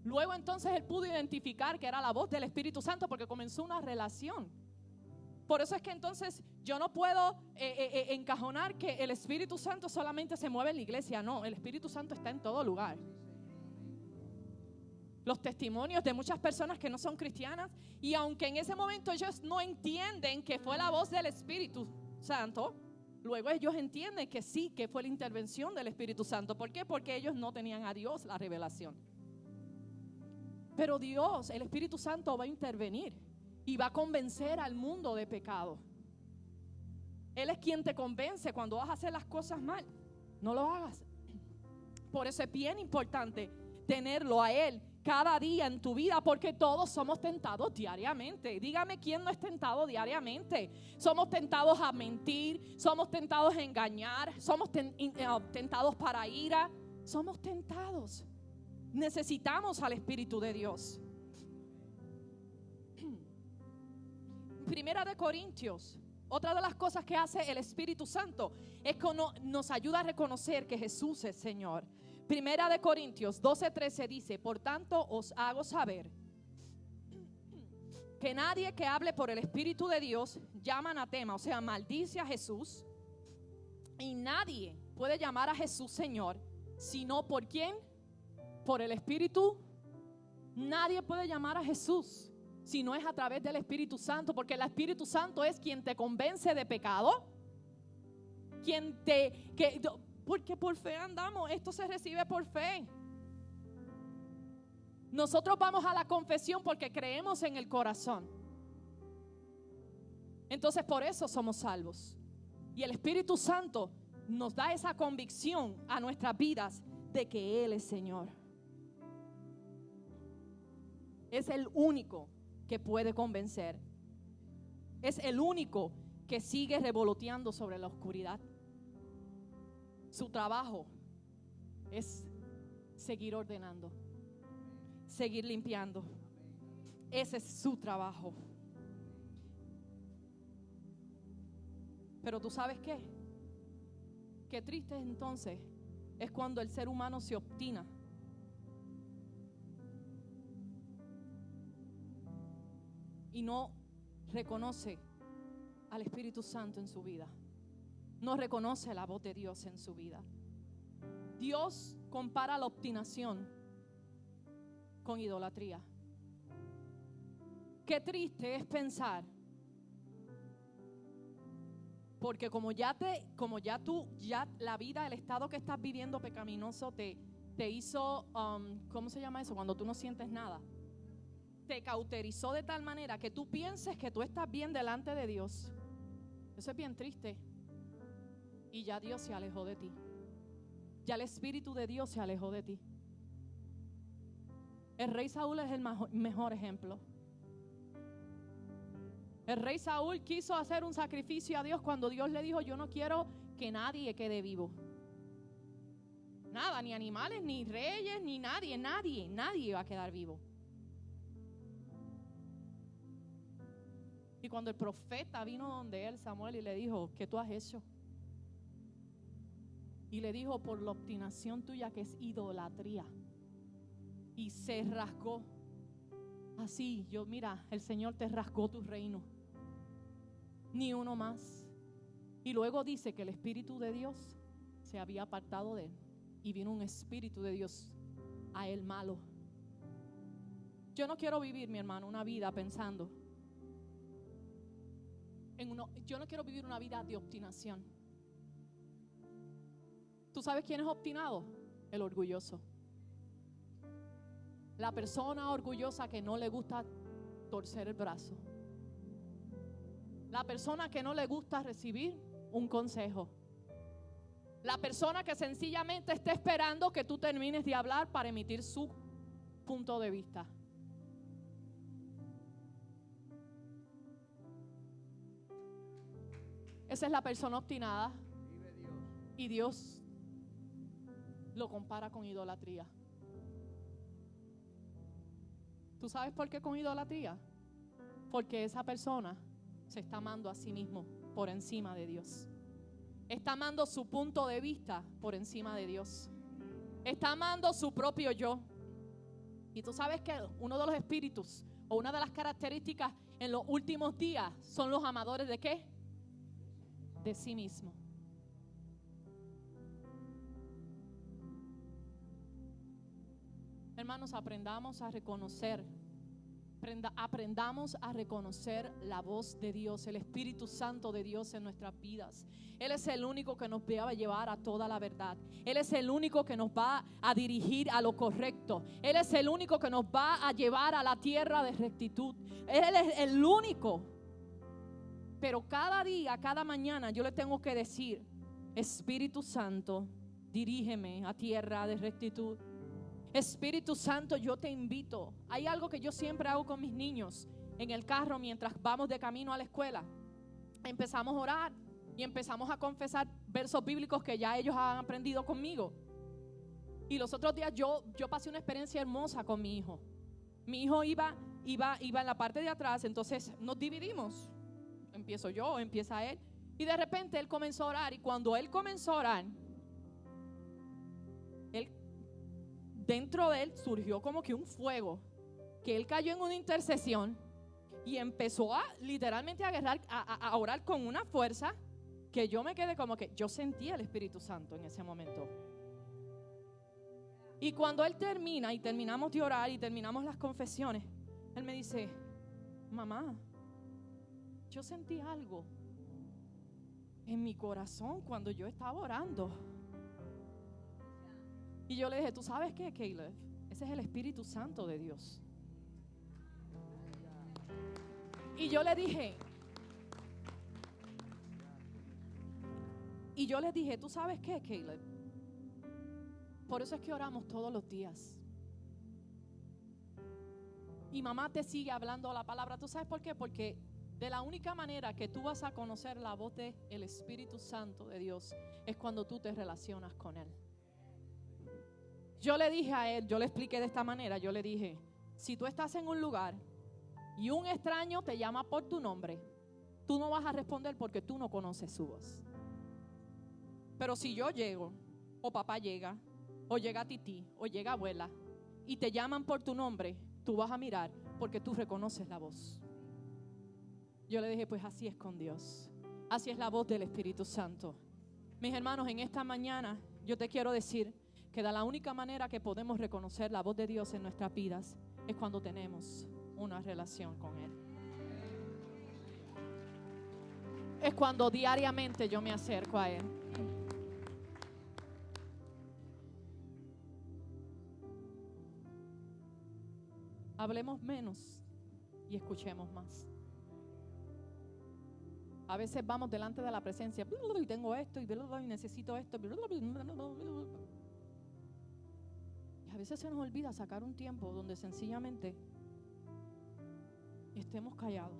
Luego entonces él pudo identificar que era la voz del Espíritu Santo porque comenzó una relación. Por eso es que entonces yo no puedo encajonar que el Espíritu Santo solamente se mueve en la iglesia. No, el Espíritu Santo está en todo lugar. Los testimonios de muchas personas que no son cristianas, y aunque en ese momento ellos no entienden que fue la voz del Espíritu Santo, luego ellos entienden que sí, que fue la intervención del Espíritu Santo. ¿Por qué? Porque ellos no tenían a Dios la revelación. Pero Dios, el Espíritu Santo, va a intervenir y va a convencer al mundo de pecado. Él es quien te convence cuando vas a hacer las cosas mal. No lo hagas. Por eso es bien importante tenerlo a Él cada día en tu vida, porque todos somos tentados diariamente. Dígame quién no es tentado diariamente. Somos tentados a mentir, somos tentados a engañar, somos tentados para ira. Somos tentados. Necesitamos al Espíritu de Dios. Primera de Corintios, otra de las cosas que hace el Espíritu Santo es que nos ayuda a reconocer que Jesús es Señor. Primera de Corintios 12:13 dice: por tanto os hago saber que nadie que hable por el Espíritu de Dios llama anatema, o sea, maldice a Jesús, y nadie puede llamar a Jesús Señor, sino por ¿quién? Por el Espíritu. Nadie puede llamar a Jesús si no es a través del Espíritu Santo, porque el Espíritu Santo es quien te convence de pecado, porque por fe andamos, esto se recibe por fe. Nosotros vamos a la confesión porque creemos en el corazón. Entonces por eso somos salvos. Y el Espíritu Santo nos da esa convicción a nuestras vidas de que Él es Señor. Es el único que puede convencer. Es el único que sigue revoloteando sobre la oscuridad. Su trabajo es seguir ordenando, seguir limpiando. Ese es su trabajo. Pero ¿tú sabes qué? Qué triste entonces es cuando el ser humano se obstina y no reconoce al Espíritu Santo en su vida. No reconoce la voz de Dios en su vida. Dios compara la obstinación con idolatría. Qué triste es pensar, porque como ya la vida, el estado que estás viviendo pecaminoso te hizo, ¿cómo se llama eso? Cuando tú no sientes nada. Te cauterizó de tal manera que tú pienses que tú estás bien delante de Dios. Eso es bien triste. Y ya Dios se alejó de ti. Ya el Espíritu de Dios se alejó de ti. El rey Saúl es el mejor ejemplo. El rey Saúl quiso hacer un sacrificio a Dios cuando Dios le dijo: yo no quiero que nadie quede vivo. Nada, ni animales, ni reyes, ni nadie va a quedar vivo. Y cuando el profeta vino donde él, Samuel, y le dijo: ¿qué tú has hecho? Y le dijo: por la obstinación tuya, que es idolatría. Y se rasgó. Así, mira, el Señor te rasgó tu reino. Ni uno más. Y luego dice que el Espíritu de Dios se había apartado de él. Y vino un Espíritu de Dios a él malo. Yo no quiero vivir, mi hermano, una vida pensando yo no quiero vivir una vida de obstinación. ¿Tú sabes quién es obstinado? El orgulloso. La persona orgullosa que no le gusta torcer el brazo. La persona que no le gusta recibir un consejo. La persona que sencillamente está esperando que tú termines de hablar para emitir su punto de vista. Esa es la persona obstinada. Y Dios lo compara con idolatría. ¿Tú sabes por qué con idolatría? Porque esa persona se está amando a sí mismo por encima de Dios. Está amando su punto de vista por encima de Dios. Está amando su propio yo. Y tú sabes que uno de los espíritus o una de las características en los últimos días son los amadores ¿de qué? De sí mismo. Hermanos, aprendamos a reconocer la voz de Dios, el Espíritu Santo de Dios en nuestras vidas. Él es el único que nos va a llevar a toda la verdad. Él es el único que nos va a dirigir a lo correcto. Él es el único que nos va a llevar a la tierra de rectitud. Él es el único. Pero cada día, cada mañana yo le tengo que decir: Espíritu Santo, dirígeme a tierra de rectitud. Espíritu Santo, yo te invito. Hay algo que yo siempre hago con mis niños en el carro mientras vamos de camino a la escuela. Empezamos a orar y empezamos a confesar versos bíblicos que ya ellos han aprendido conmigo. Y los otros días yo pasé una experiencia hermosa con mi hijo. Mi hijo iba en la parte de atrás, entonces nos dividimos. Empiezo yo, empieza él. Y de repente él comenzó a orar. Y cuando él comenzó a orar, dentro de él surgió como que un fuego, que él cayó en una intercesión y empezó a literalmente a orar con una fuerza que yo me quedé como que yo sentía el Espíritu Santo en ese momento. Y cuando él termina y terminamos de orar y terminamos las confesiones, él me dice: mamá, yo sentí algo en mi corazón cuando yo estaba orando. Y yo le dije: ¿tú sabes qué, Caleb? Ese es el Espíritu Santo de Dios. Y yo le dije, ¿tú sabes qué, Caleb? Por eso es que oramos todos los días. Y mamá te sigue hablando la palabra. ¿Tú sabes por qué? Porque de la única manera que tú vas a conocer la voz del Espíritu Santo de Dios es cuando tú te relacionas con Él. Yo le dije a él, yo le expliqué de esta manera, yo le dije: si tú estás en un lugar y un extraño te llama por tu nombre, tú no vas a responder porque tú no conoces su voz. Pero si yo llego, o papá llega, o llega Titi, o llega abuela, y te llaman por tu nombre, tú vas a mirar porque tú reconoces la voz. Yo le dije: pues así es con Dios, así es la voz del Espíritu Santo. Mis hermanos, en esta mañana yo te quiero decir que de la única manera que podemos reconocer la voz de Dios en nuestras vidas es cuando tenemos una relación con Él. Es cuando diariamente yo me acerco a Él. Hablemos menos y escuchemos más. A veces vamos delante de la presencia y tengo esto y necesito esto. Y a veces se nos olvida sacar un tiempo donde sencillamente estemos callados.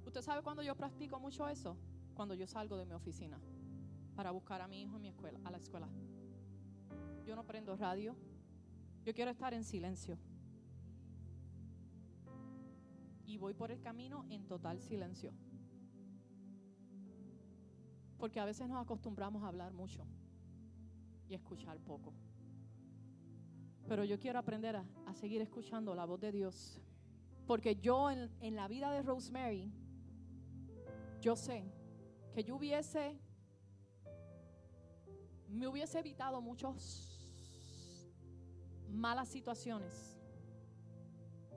¿Usted sabe cuándo yo practico mucho eso? Cuando yo salgo de mi oficina para buscar a mi hijo a la escuela. Yo no prendo radio. Yo quiero estar en silencio. Y voy por el camino en total silencio. Porque a veces nos acostumbramos a hablar mucho y escuchar poco. Pero yo quiero aprender a seguir escuchando la voz de Dios. Porque yo en la vida de Rosemary, yo sé que me hubiese evitado muchas malas situaciones.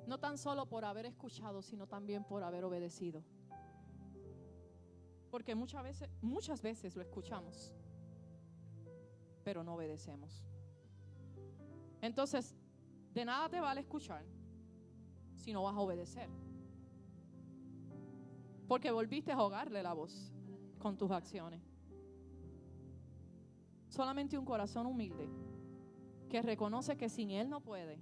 No tan solo por haber escuchado, sino también por haber obedecido. Porque muchas veces lo escuchamos, pero no obedecemos. Entonces, De nada te vale escuchar si no vas a obedecer. Porque volviste a ahogarle la voz con tus acciones. Solamente un corazón humilde que reconoce que sin Él no puede,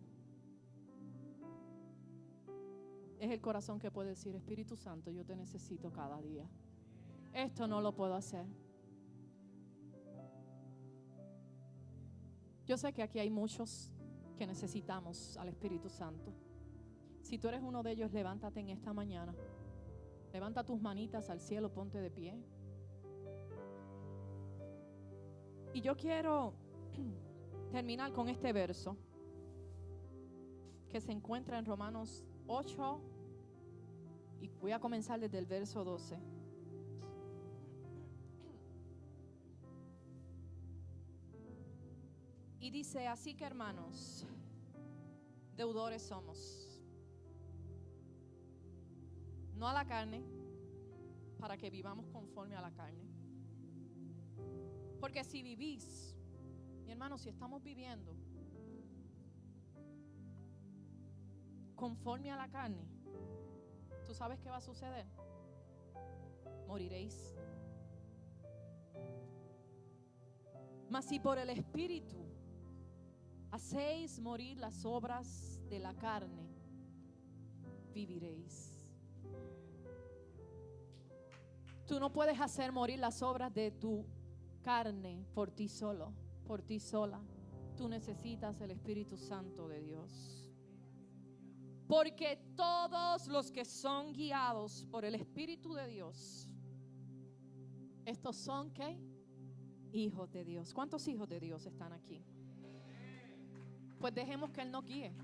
es el corazón que puede decir: Espíritu Santo, yo te necesito cada día. Esto no lo puedo hacer. Yo sé que aquí hay muchos que necesitamos al Espíritu Santo. Si tú eres uno de ellos, levántate en esta mañana. Levanta tus manitas al cielo, ponte de pie. Y yo quiero terminar con este verso que se encuentra en Romanos 8 y voy a comenzar desde el verso 12. Y dice: así que, hermanos, deudores somos, no a la carne, para que vivamos conforme a la carne. Porque si vivís, mi hermano, si estamos viviendo conforme a la carne, ¿tú sabes qué va a suceder? Moriréis. Mas si por el Espíritu hacéis morir las obras de la carne, viviréis. Tú no puedes hacer morir las obras de tu carne por ti solo, por ti sola. Tú necesitas el Espíritu Santo de Dios. Porque todos los que son guiados por el Espíritu de Dios, estos son, ¿qué? Hijos de Dios. ¿Cuántos hijos de Dios están aquí? Pues dejemos que Él nos guíe.